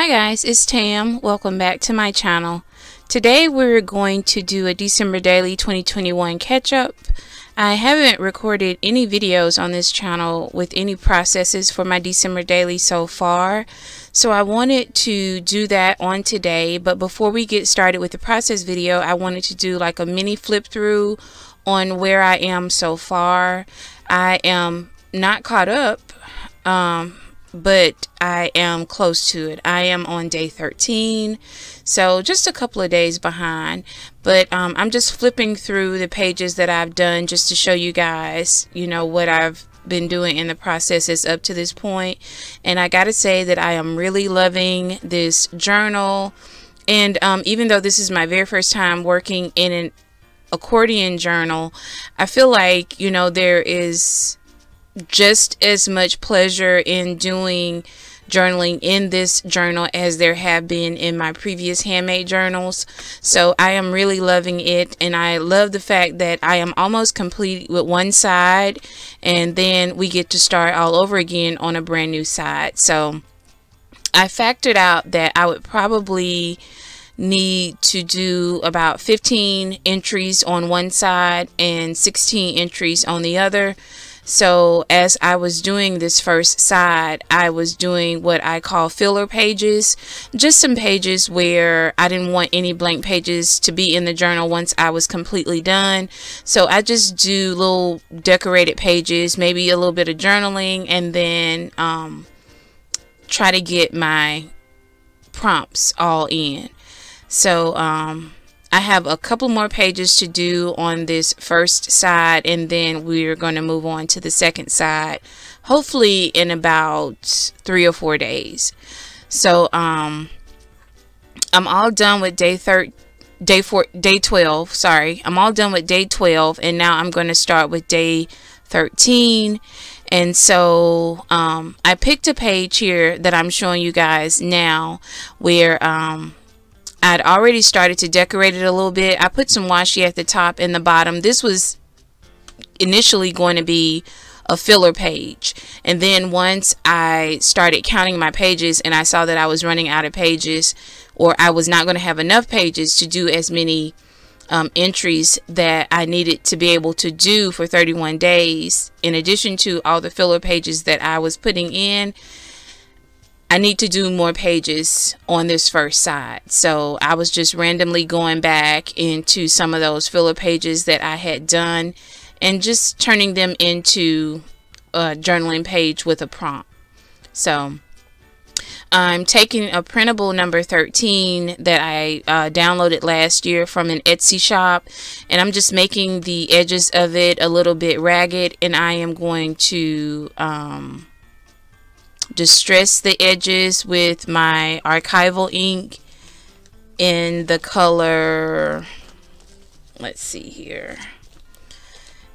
Hi guys, it's Tam. Welcome back to my channel. Today we're going to do a December Daily 2021 catch-up. I haven't recorded any videos on this channel with any processes for my December Daily so far, so I wanted to do that on today. But before we get started with the process video, I wanted to do like a mini flip through on where I am so far. I am not caught up, but I am close to it. I am on day 13, so just a couple of days behind, but I'm just flipping through the pages that I've done just to show you guys, you know, what I've been doing in the processes up to this point. And I gotta say that I am really loving this journal, and even though this is my very first time working in an accordion journal, I feel like, you know, there is just as much pleasure in doing journaling in this journal as there have been in my previous handmade journals. So I am really loving it, and I love the fact that I am almost complete with one side, and then we get to start all over again on a brand new side. So I factored out that I would probably need to do about 15 entries on one side and 16 entries on the other. So as I was doing this first side, I was doing what I call filler pages, just some pages where I didn't want any blank pages to be in the journal once I was completely done. So I just do little decorated pages, maybe a little bit of journaling, and then try to get my prompts all in. So I have a couple more pages to do on this first side, and then we're going to move on to the second side, hopefully in about 3 or 4 days. So I'm all done with day 12. Sorry, I'm all done with day 12, and now I'm going to start with day 13. And so I picked a page here that I'm showing you guys now where I'd already started to decorate it a little bit. I put some washi at the top and the bottom. This was initially going to be a filler page, and then once I started counting my pages and I saw that I was running out of pages, or I was not going to have enough pages to do as many entries that I needed to be able to do for 31 days, in addition to all the filler pages that I was putting in, I need to do more pages on this first side. So I was just randomly going back into some of those filler pages that I had done and just turning them into a journaling page with a prompt. So I'm taking a printable number 13 that I downloaded last year from an Etsy shop, and I'm just making the edges of it a little bit ragged, and I am going to distress the edges with my archival ink in the color, let's see here,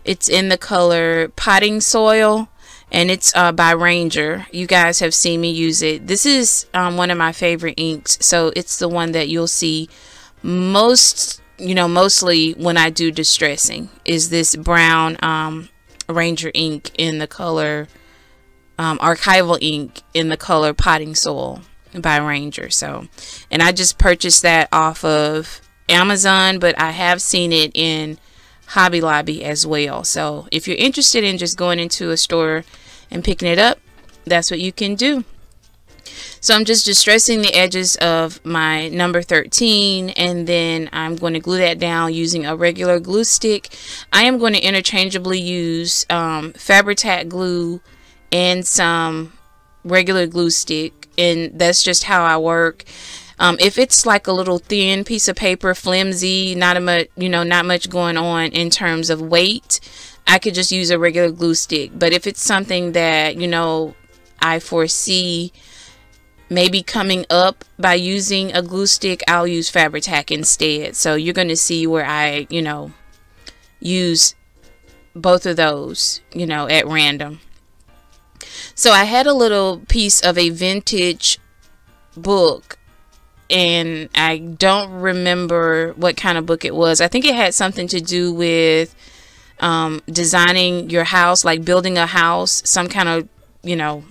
it's in the color Potting Soil, and it's by Ranger. You guys have seen me use it. This is one of my favorite inks, so it's the one that you'll see mostly when I do distressing, is this brown Ranger ink in the color archival ink in the color Potting Soil by Ranger. So, and I just purchased that off of Amazon, but I have seen it in Hobby Lobby as well. So if you're interested in just going into a store and picking it up, that's what you can do. So I'm just distressing the edges of my number 13, and then I'm going to glue that down using a regular glue stick. I am going to interchangeably use Fabri-Tac glue and some regular glue stick, and that's just how I work. If it's like a little thin piece of paper, flimsy, not much going on in terms of weight, I could just use a regular glue stick. But if it's something that, you know, I foresee maybe coming up by using a glue stick, I'll use Fabri-Tac instead. So you're going to see where I, you know, use both of those, you know, at random. So I had a little piece of a vintage book, and I don't remember what kind of book it was. I think it had something to do with designing your house, like building a house, some kind of, you know,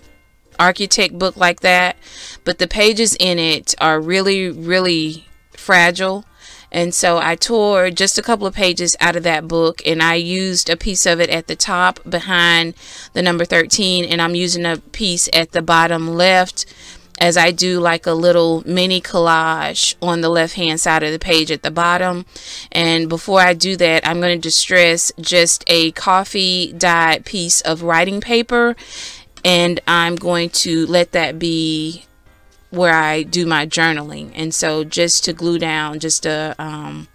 architect book like that, but the pages in it are really, really fragile. And so I tore just a couple of pages out of that book, and I used a piece of it at the top behind the number 13, and I'm using a piece at the bottom left as I do like a little mini collage on the left hand side of the page at the bottom. And before I do that, I'm going to distress just a coffee dyed piece of writing paper, and I'm going to let that be where I do my journaling. And so just to glue down just a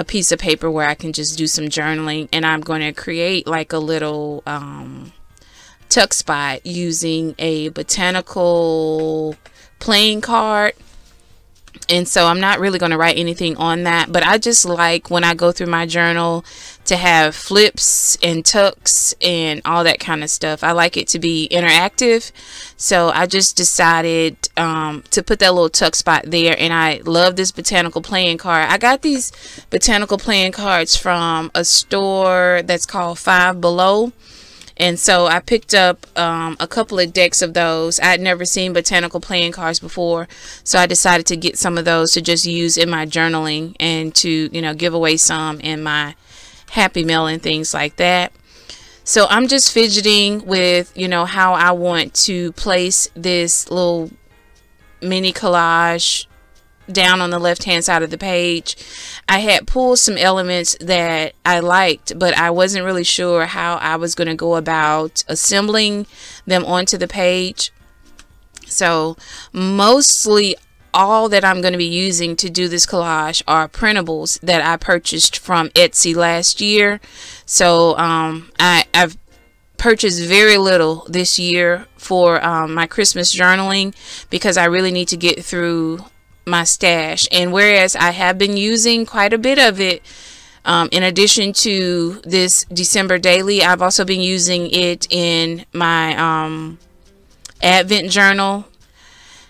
piece of paper where I can just do some journaling, and I'm going to create like a little tuck spot using a botanical playing card. And so I'm not really going to write anything on that, but I just like when I go through my journal to have flips and tucks and all that kind of stuff. I like it to be interactive, so I just decided to put that little tuck spot there. And I love this botanical playing card. I got these botanical playing cards from a store that's called Five Below. And so I picked up a couple of decks of those. I had never seen botanical playing cards before, so I decided to get some of those to just use in my journaling and to, you know, give away some in my Happy Mail and things like that. So I'm just fidgeting with, you know, how I want to place this little mini collage down on the left hand side of the page. I had pulled some elements that I liked, but I wasn't really sure how I was going to go about assembling them onto the page. So mostly all that I'm going to be using to do this collage are printables that I purchased from Etsy last year. So I've purchased very little this year for my Christmas journaling, because I really need to get through my stash. And whereas I have been using quite a bit of it, in addition to this December daily, I've also been using it in my Advent journal,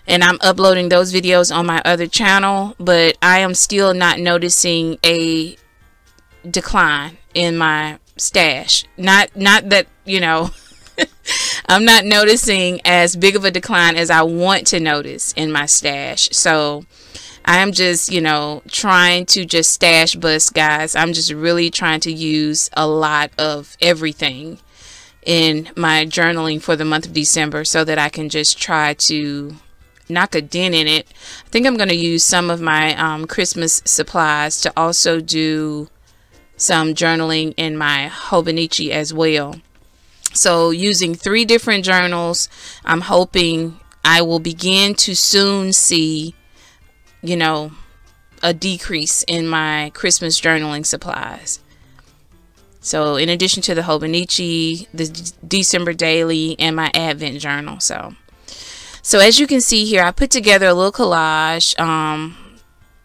and I'm uploading those videos on my other channel. But I am still not noticing a decline in my stash. Not that, you know, I'm not noticing as big of a decline as I want to notice in my stash. So I am just, you know, trying to just stash bust, guys. I'm just really trying to use a lot of everything in my journaling for the month of December, so that I can just try to knock a dent in it. I think I'm going to use some of my Christmas supplies to also do some journaling in my Hobonichi as well. So using 3 different journals, I'm hoping I will begin to soon see, you know, a decrease in my Christmas journaling supplies. So in addition to the Hobonichi, the December daily, and my Advent journal. So as you can see here, I put together a little collage,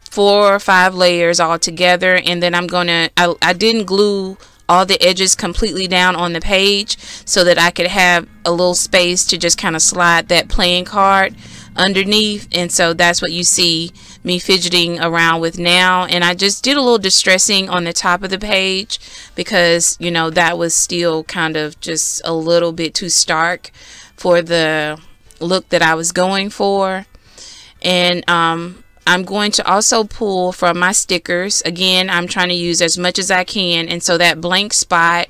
4 or 5 layers all together, and then I didn't glue all the edges completely down on the page, so that I could have a little space to just kind of slide that playing card underneath. And so that's what you see me fidgeting around with now. And I just did a little distressing on the top of the page, because, you know, that was still kind of just a little bit too stark for the look that I was going for. And I'm going to also pull from my stickers. Again, I'm trying to use as much as I can, and so that blank spot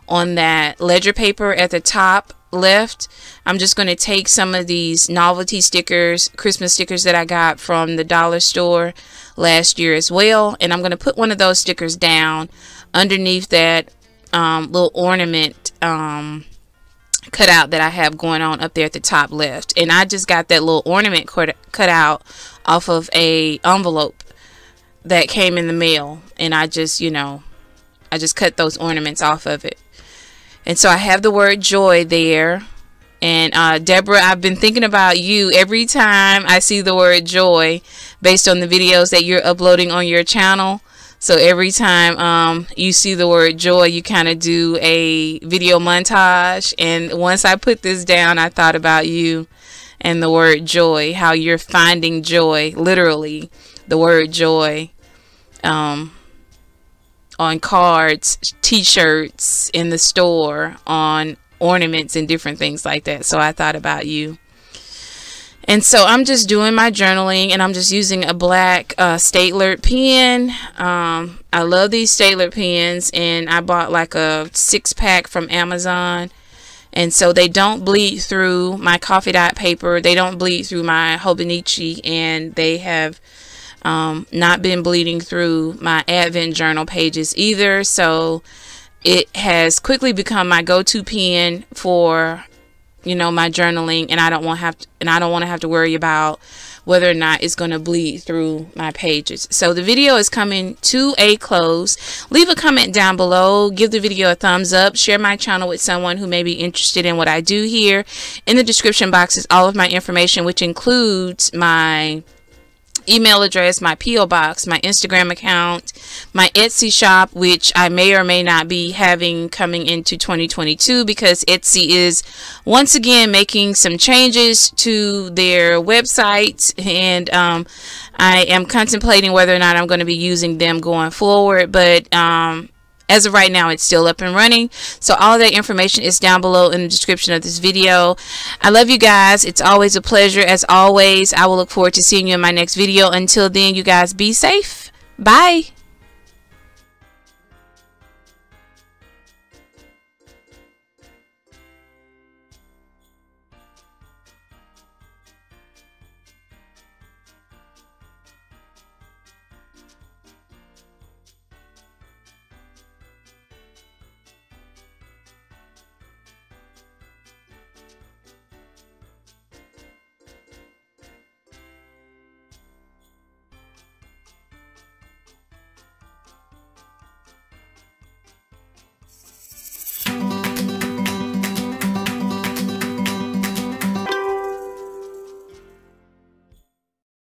on that ledger paper at the top left, I'm just going to take some of these novelty stickers, Christmas stickers that I got from the dollar store last year as well, and I'm going to put one of those stickers down underneath that little ornament cutout that I have going on up there at the top left. And I just got that little ornament cut out off of a envelope that came in the mail, and I just, you know, I just cut those ornaments off of it. And so I have the word joy there. And Deborah, I've been thinking about you every time I see the word joy, based on the videos that you're uploading on your channel. So every time you see the word joy, you kind of do a video montage. And once I put this down, I thought about you and the word joy, how you're finding joy, literally the word joy, on cards, t-shirts, in the store, on ornaments and different things like that. So I thought about you. And so I'm just doing my journaling, and I'm just using a black Staedtler pen. I love these Staedtler pens, and I bought like a 6-pack from Amazon. And so they don't bleed through my coffee dot paper. They don't bleed through my Hobonichi, and they have not been bleeding through my Advent journal pages either. So it has quickly become my go-to pen for, you know, my journaling, and I don't want to have to worry about whether or not it's going to bleed through my pages. So the video is coming to a close. Leave a comment down below, give the video a thumbs up, share my channel with someone who may be interested in what I do here. In the description box is all of my information, which includes my email address, my P.O. box, my Instagram account, my Etsy shop, which I may or may not be having coming into 2022, because Etsy is once again making some changes to their website, and I am contemplating whether or not I'm going to be using them going forward, but as of right now, it's still up and running. So all of that information is down below in the description of this video. I love you guys. It's always a pleasure. As always, I will look forward to seeing you in my next video. Until then, you guys be safe. Bye.